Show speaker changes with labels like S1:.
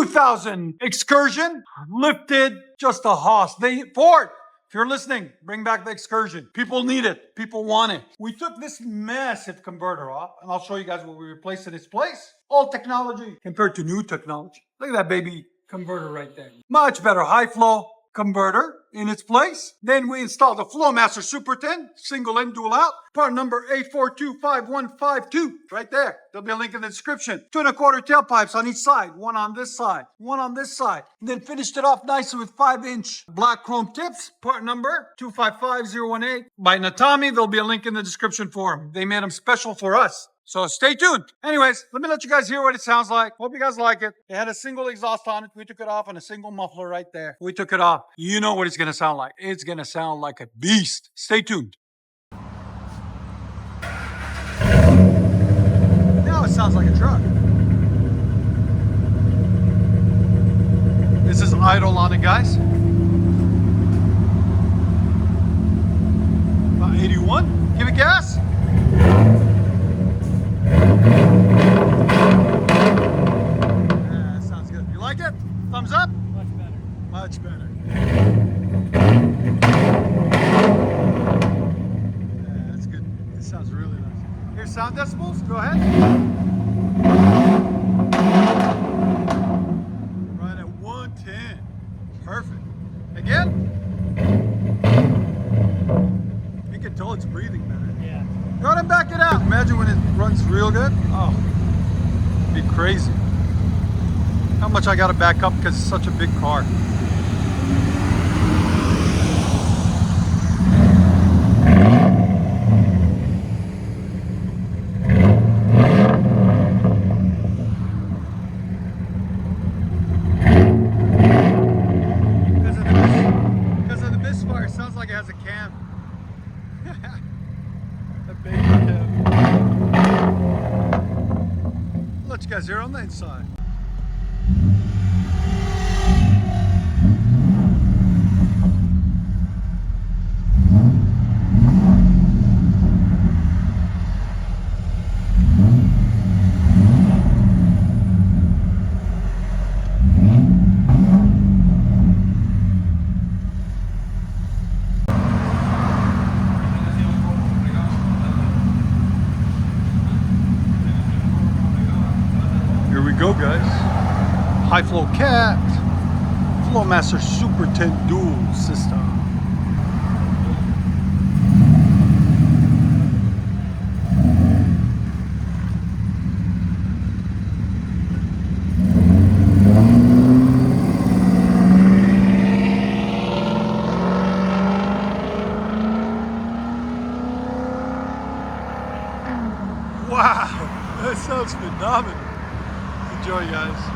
S1: 2000 Excursion, lifted, just a hoss. Ford, if you're listening, bring back the Excursion. People need it. People want it. We took this massive converter off, and I'll show you guys what we replaced in its place. Old technology compared to new technology. Look at that baby converter right there. Much better high flow converter in its place. Then we installed a Flowmaster Super 10, single in, dual out. Part number 8425152, right there. There'll be a link in the description. 2 1/4 tailpipes on each side. One on this side, one on this side. And then finished it off nicely with 5-inch black chrome tips. Part number 255018 by Natami. There'll be a link in the description for them. They made them special for us. So stay tuned. Anyways, let me let you guys hear what it sounds like. Hope you guys like it. It had a single exhaust on it. We took it off and a single muffler right there. We took it off. You know what it's going to sound like. It's going to sound like a beast. Stay tuned. Now it sounds like a truck. This is idle on it, guys. About 81. Give it gas. Thumbs up? Much better. Much better. Yeah, that's good. It sounds really nice. Here's sound decibels. Go ahead. Right at 110. Perfect. Again. You can tell it's breathing better.
S2: Yeah.
S1: Go ahead and back it out. Imagine when it runs real good. Oh, it'd be crazy. How much I got to back up because it's such a big car. Because of the misfire, it sounds like it has a cam. A baby cam. I'll let you guys hear on the inside. Here we go, guys. High flow cat, Flowmaster Super 10 dual system. Wow, that sounds phenomenal. Enjoy, guys.